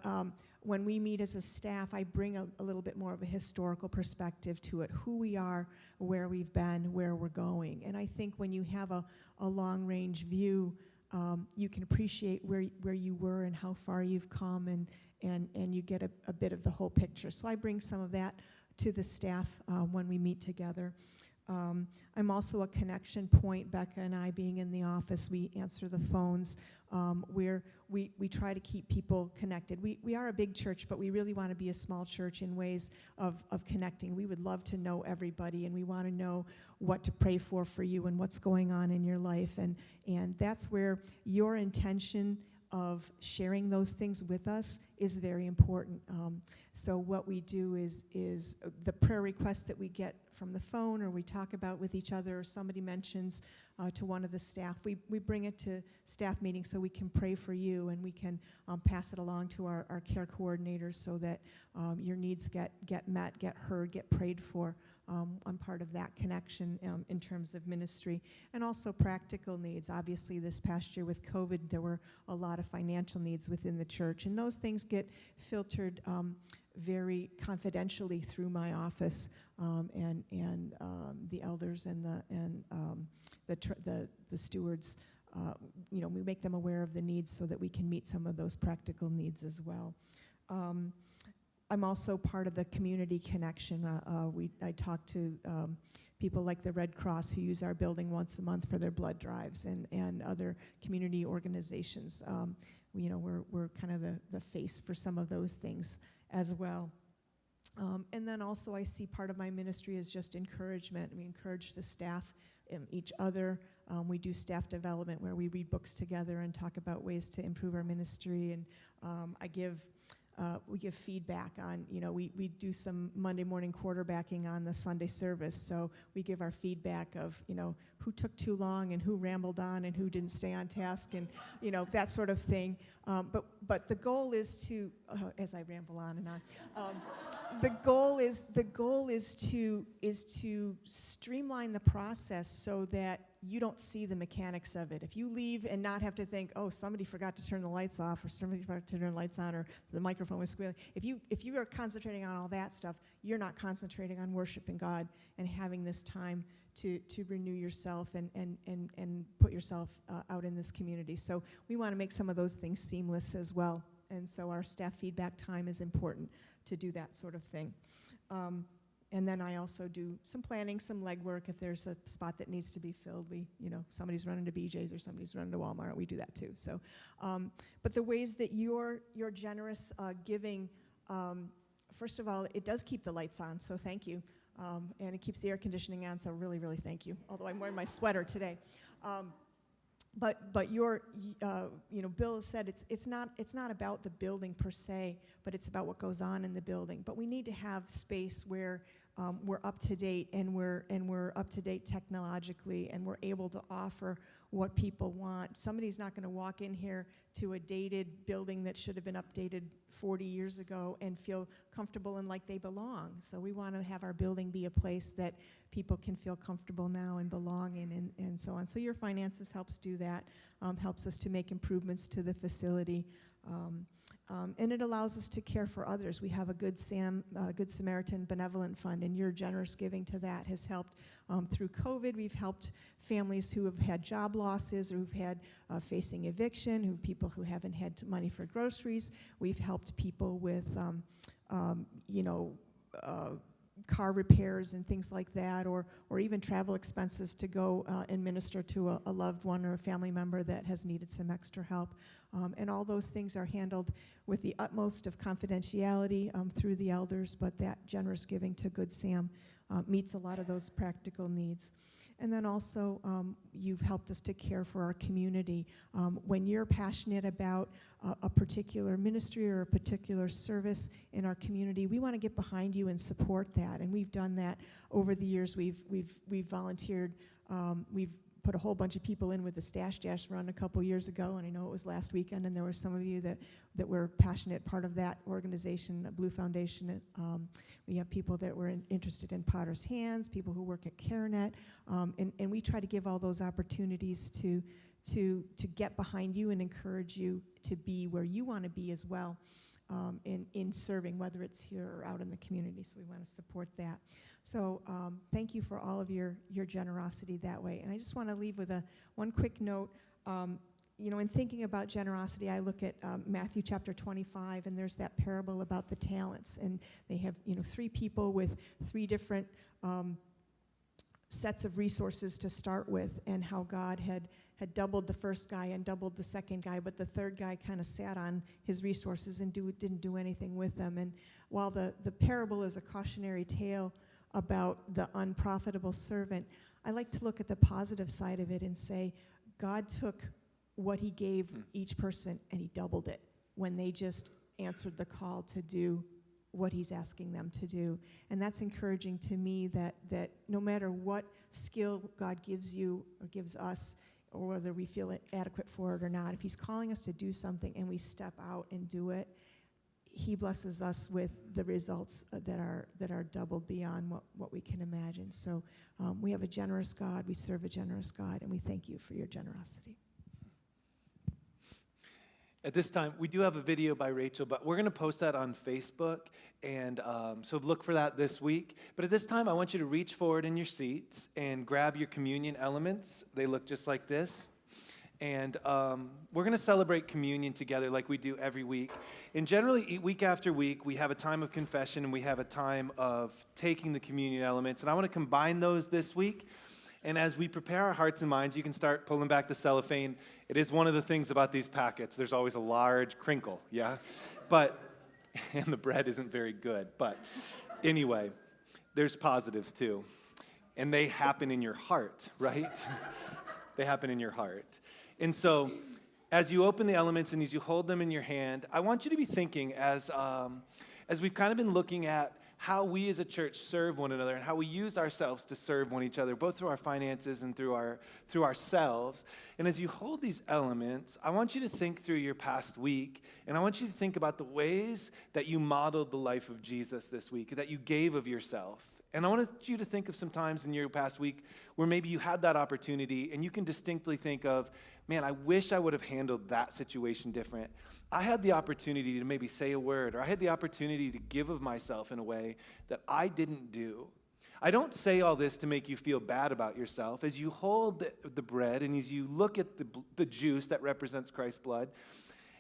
when we meet as a staff, I bring a little bit more of a historical perspective to it, who we are, where we've been, where we're going. And I think when you have a long-range view, you can appreciate where you were and how far you've come, and you get a bit of the whole picture. So I bring some of that to the staff when we meet together. I'm also a connection point. Becca and I, being in the office, we answer the phones. We try to keep people connected. We are a big church, but we really want to be a small church in ways of connecting. We would love to know everybody, and we want to know what to pray for you and what's going on in your life. And that's where your intention of sharing those things with us is very important. So what we do is the prayer requests that we get from the phone, or we talk about with each other, or somebody mentions to one of the staff, we bring it to staff meetings so we can pray for you, and we can pass it along to our care coordinators so that your needs get met, get heard, get prayed for. I'm part of that connection in terms of ministry, and also practical needs. Obviously, this past year with COVID, there were a lot of financial needs within the church, and those things get filtered very confidentially through my office, and the elders and the stewards. We make them aware of the needs so that we can meet some of those practical needs as well. I'm also part of the community connection. I talk to people like the Red Cross, who use our building once a month for their blood drives, and other community organizations. We're kind of the face for some of those things as well. And then also I see part of my ministry is just encouragement. We encourage the staff and each other. We do staff development where we read books together and talk about ways to improve our ministry. And we give feedback on, we do some Monday morning quarterbacking on the Sunday service. So we give our feedback of, who took too long and who rambled on and who didn't stay on task, and, that sort of thing. But the goal is to, as I ramble on and on, the goal is to streamline the process so that you don't see the mechanics of it. If you leave and not have to think, oh, somebody forgot to turn the lights off, or somebody forgot to turn the lights on, or the microphone was squealing. If you are concentrating on all that stuff, you're not concentrating on worshiping God and having this time to renew yourself and put yourself out in this community. So we want to make some of those things seamless as well. And so our staff feedback time is important to do that sort of thing. And then I also do some planning, some legwork. If there's a spot that needs to be filled, somebody's running to BJ's or somebody's running to Walmart, we do that too. So, but the ways that you're generous giving, first of all, it does keep the lights on, so thank you. And it keeps the air conditioning on, so really, really thank you. Although I'm wearing my sweater today. But Bill has said it's not about the building per se, but it's about what goes on in the building. But we need to have space where we're up to date, and we're up to date technologically, and we're able to offer what people want. Somebody's not going to walk in here to a dated building that should have been updated 40 years ago and feel comfortable and like they belong. So we want to have our building be a place that people can feel comfortable now and belong in, and so on. So your finances helps do that, helps us to make improvements to the facility. And it allows us to care for others. We have a Good Samaritan Benevolent Fund, and your generous giving to that has helped. Through COVID, we've helped families who have had job losses, or who've had facing eviction, people who haven't had money for groceries. We've helped people with, car repairs and things like that, or even travel expenses to go and minister to a loved one or a family member that has needed some extra help. And all those things are handled with the utmost of confidentiality through the elders, but that generous giving to Good Sam meets a lot of those practical needs. And then also, you've helped us to care for our community. When you're passionate about a particular ministry or a particular service in our community, we want to get behind you and support that. And we've done that over the years. We've volunteered. We've put a whole bunch of people in with the Stash Dash run a couple years ago, and I know it was last weekend, and there were some of you that were passionate part of that organization, Blue Foundation. We have people that were interested in Potter's Hands, people who work at CareNet, and we try to give all those opportunities to get behind you and encourage you to be where you want to be as well. in serving, whether it's here or out in the community. So we want to support that. So thank you for all of your generosity that way. And I just want to leave with one quick note. In thinking about generosity, I look at Matthew chapter 25, and there's that parable about the talents. And they have, 3 people with 3 different sets of resources to start with, and how God had doubled the first guy and doubled the second guy, but the third guy kind of sat on his resources and didn't do anything with them. And while the parable is a cautionary tale about the unprofitable servant, I like to look at the positive side of it and say, God took what he gave each person and he doubled it when they just answered the call to do what he's asking them to do. And that's encouraging to me that no matter what skill God gives you or gives us, or whether we feel adequate for it or not, if he's calling us to do something and we step out and do it, he blesses us with the results that are doubled beyond what we can imagine. So we have a generous God, we serve a generous God, and we thank you for your generosity. At this time, we do have a video by Rachel, but we're going to post that on Facebook, and so look for that this week. But at this time, I want you to reach forward in your seats and grab your communion elements. They look just like this. And we're going to celebrate communion together like we do every week. And generally, week after week, we have a time of confession and we have a time of taking the communion elements. And I want to combine those this week. And as we prepare our hearts and minds, you can start pulling back the cellophane. It is one of the things about these packets. There's always a large crinkle, yeah? And the bread isn't very good. But anyway, there's positives too. And they happen in your heart, right? They happen in your heart. And so as you open the elements and as you hold them in your hand, I want you to be thinking as we've kind of been looking at how we as a church serve one another and how we use ourselves to serve one each other, both through our finances and through ourselves. And as you hold these elements, I want you to think through your past week, and I want you to think about the ways that you modeled the life of Jesus this week, that you gave of yourself. And I want you to think of some times in your past week where maybe you had that opportunity and you can distinctly think of, man, I wish I would have handled that situation different. I had the opportunity to maybe say a word, or I had the opportunity to give of myself in a way that I didn't do. I don't say all this to make you feel bad about yourself. As you hold the bread and as you look at the juice that represents Christ's blood,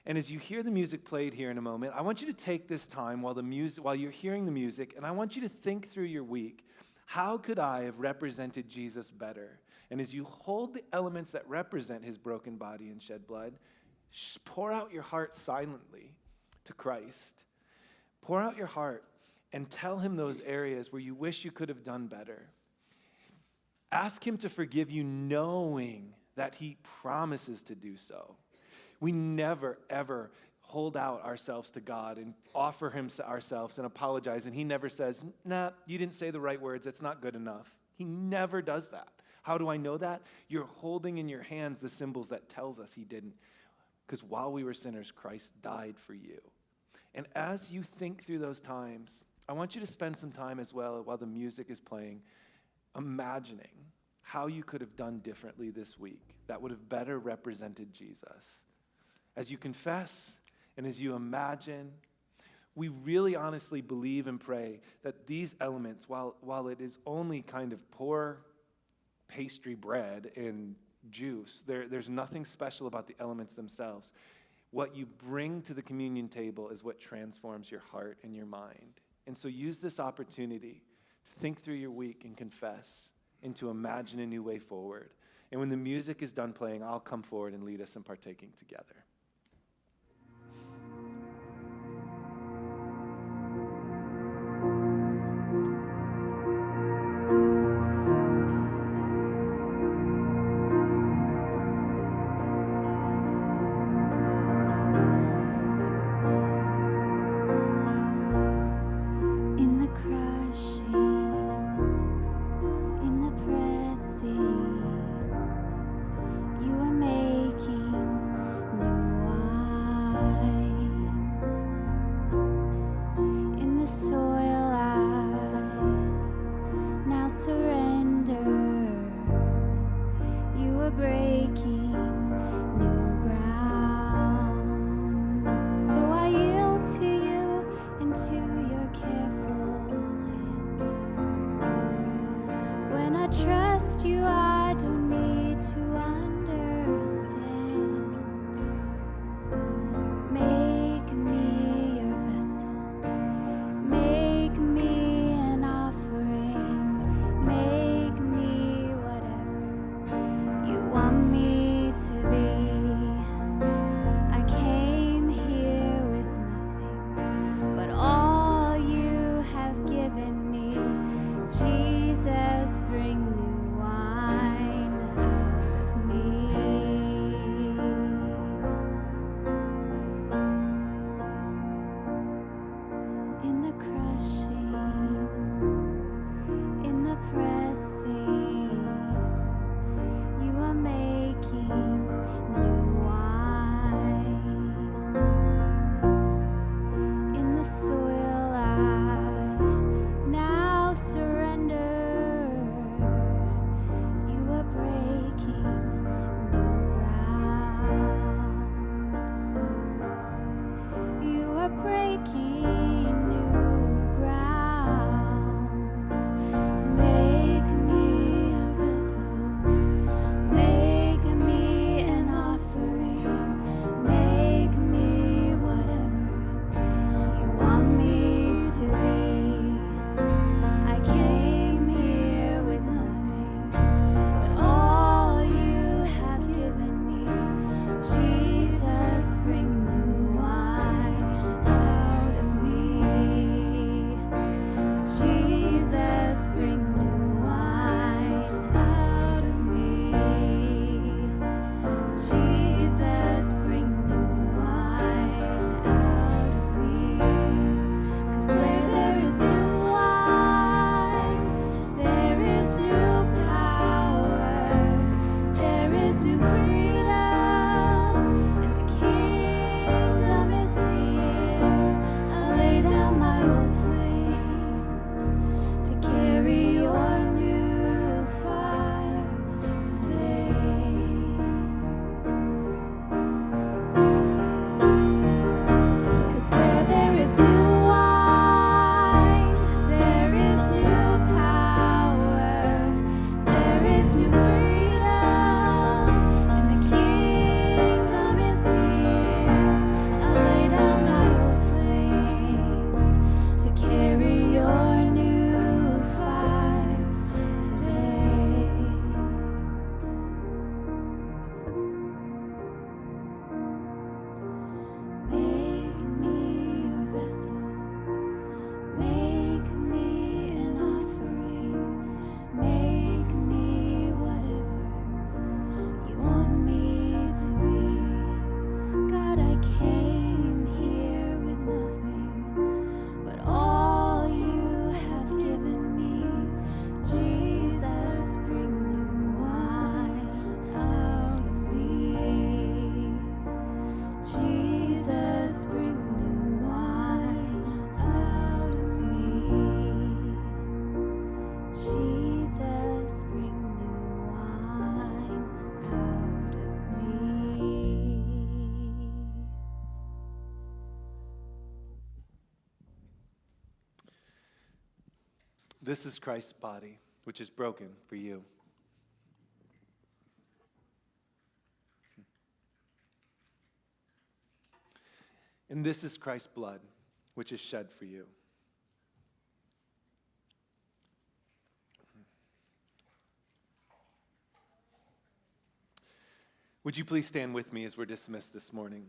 and as you hear the music played here in a moment, I want you to take this time while you're hearing the music, and I want you to think through your week. How could I have represented Jesus better? And as you hold the elements that represent his broken body and shed blood, pour out your heart silently to Christ. Pour out your heart and tell him those areas where you wish you could have done better. Ask him to forgive you, knowing that he promises to do so. We never, ever hold out ourselves to God and offer him ourselves and apologize, and he never says, nah, you didn't say the right words, it's not good enough. He never does that. How do I know that? You're holding in your hands the symbols that tells us he didn't. Because while we were sinners, Christ died for you. And as you think through those times, I want you to spend some time as well while the music is playing, imagining how you could have done differently this week that would have better represented Jesus. As you confess and as you imagine, we really honestly believe and pray that these elements, while it is only kind of poor pastry bread and juice, there's nothing special about the elements themselves. What you bring to the communion table is what transforms your heart and your mind. And so use this opportunity to think through your week and confess and to imagine a new way forward. And when the music is done playing, I'll come forward and lead us in partaking together. You are making new This is Christ's body, which is broken for you. And this is Christ's blood, which is shed for you. Would you please stand with me as we're dismissed this morning?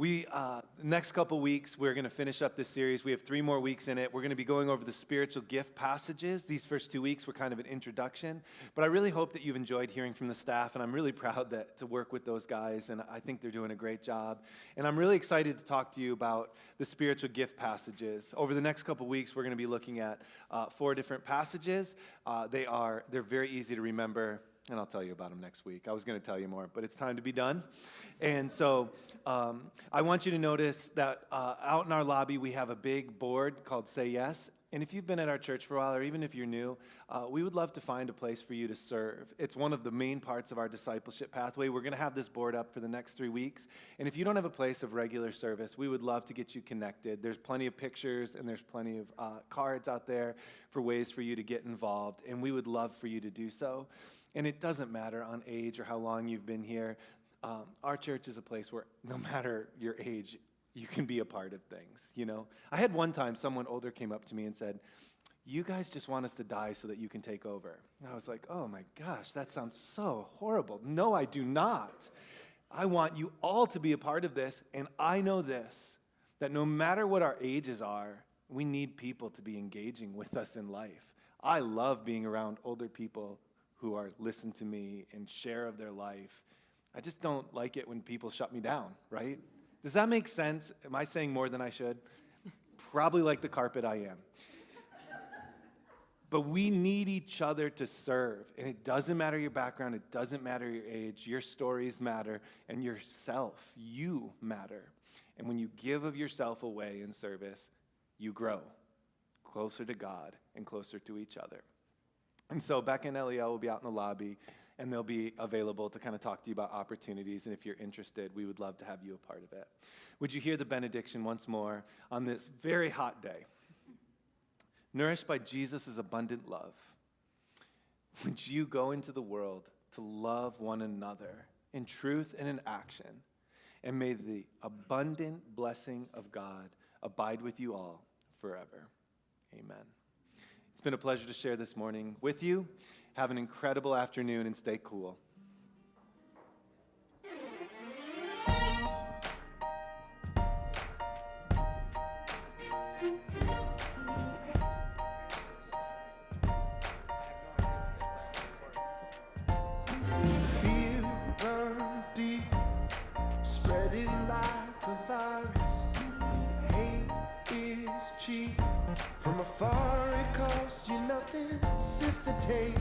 The next couple weeks, we're going to finish up this series. We have 3 more weeks in it. We're going to be going over the spiritual gift passages. These first 2 weeks were kind of an introduction. But I really hope that you've enjoyed hearing from the staff, and I'm really proud to work with those guys, and I think they're doing a great job. And I'm really excited to talk to you about the spiritual gift passages. Over the next couple weeks, we're going to be looking at 4 different passages. They're very easy to remember. And I'll tell you about them next week. I was going to tell you more, but it's time to be done. And so I want you to notice that out in our lobby, we have a big board called Say Yes. And if you've been at our church for a while, or even if you're new, we would love to find a place for you to serve. It's one of the main parts of our discipleship pathway. We're going to have this board up for the next 3 weeks. And if you don't have a place of regular service, we would love to get you connected. There's plenty of pictures and there's plenty of cards out there for ways for you to get involved. And we would love for you to do so. And it doesn't matter on age or how long you've been here. Our church is a place where no matter your age, you can be a part of things, you know. I had one time someone older came up to me and said, "You guys just want us to die so that you can take over." And I was like, oh my gosh, that sounds so horrible. No, I do not. I want you all to be a part of this. And I know this, that no matter what our ages are, we need people to be engaging with us in life. I love being around older people who are listen to me and share of their life. I just don't like it when people shut me down, right? Does that make sense? Am I saying more than I should? Probably like the carpet I am. But we need each other to serve. And it doesn't matter your background. It doesn't matter your age. Your stories matter. And yourself, you matter. And when you give of yourself away in service, you grow closer to God and closer to each other. And so Becca and Eliel will be out in the lobby, and they'll be available to kind of talk to you about opportunities. And if you're interested, we would love to have you a part of it. Would you hear the benediction once more on this very hot day? Nourished by Jesus' abundant love, would you go into the world to love one another in truth and in action? And may the abundant blessing of God abide with you all forever. Amen. It's been a pleasure to share this morning with you. Have an incredible afternoon and stay cool. Fear runs deep, spreading like a virus. Hate is cheap. From afar it costs you nothing. Sister, take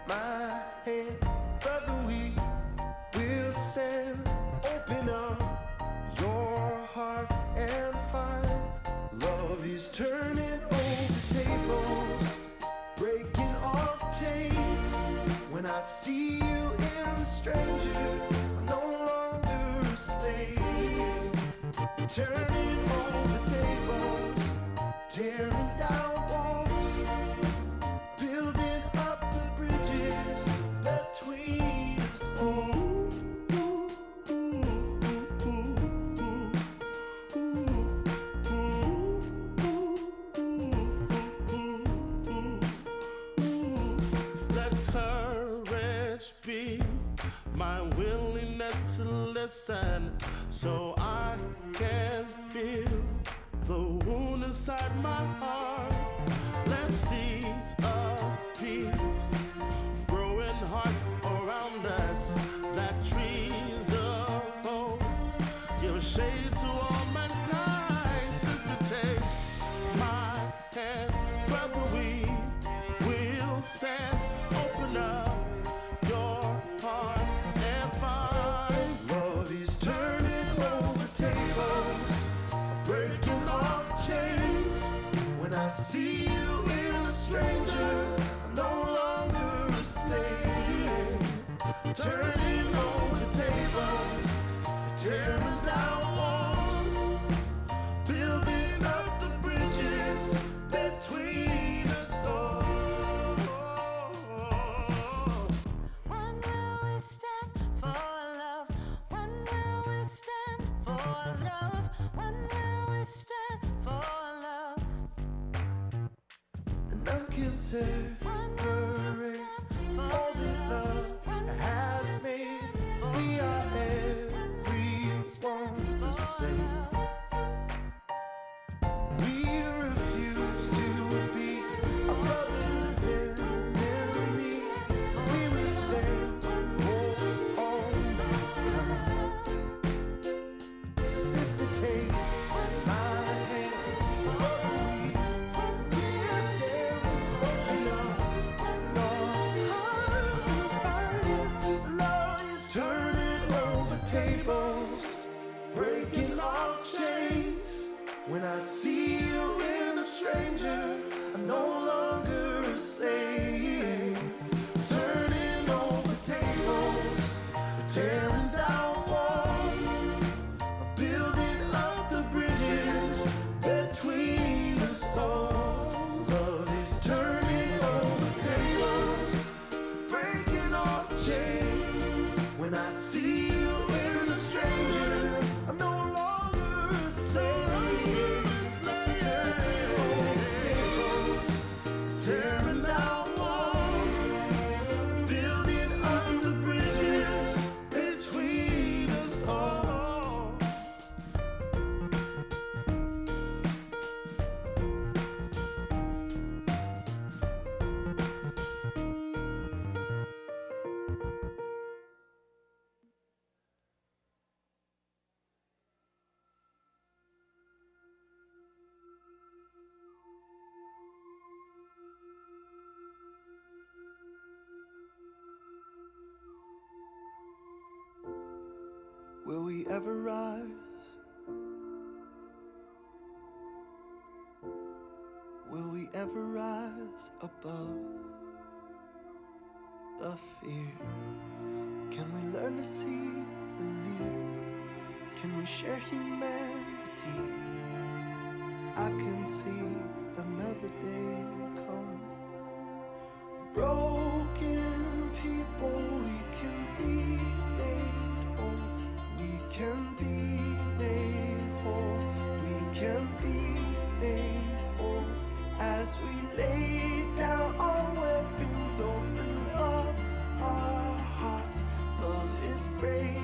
my hand. Brother, we will stand. Open up your heart and find love is turning over tables, breaking off chains. When I see you in the stranger, I'm no longer staying. Turning over tables, tearing down walls, building up the bridges between us. Ooh, ooh, ooh, ooh, ooh, ooh. Let courage be my willingness to listen, so I can feel the wound inside my heart. Let seeds of peace grow in hearts around us, that trees of hope give shade to all mankind. Sister, take my hand. Brother, we will stand. Open up your heart and find love is turning over tables, breaking off chains. When I see you in a stranger, I'm no longer staying. Turning over tables, tearing down walls, building up the bridges for love? When will we stand for love? None can separate all that love has made. We are everyone the same. We refuse to be a brother's enemy. We will stand for all mankind. Sister, take my hand. We'll stand open up. Lord, on fire. Lord is turning over tables, breaking off chains. When I see you in a stranger, I'm no longer a slave. Turning over tables, tearing down walls, building up the bridges between us all. Love is turning over tables, breaking off chains. When I see you in a stranger, I'm no longer a slave. Tearing down walls, building up the bridges between us all. Will we ever rise? Will we ever rise above the fear? Can we learn to see the need? Can we share humanity? I can see another day come. Broken people, we can be made whole. We can be made whole. We can be made whole. As we lay down our weapons, open up our hearts. Love is brave.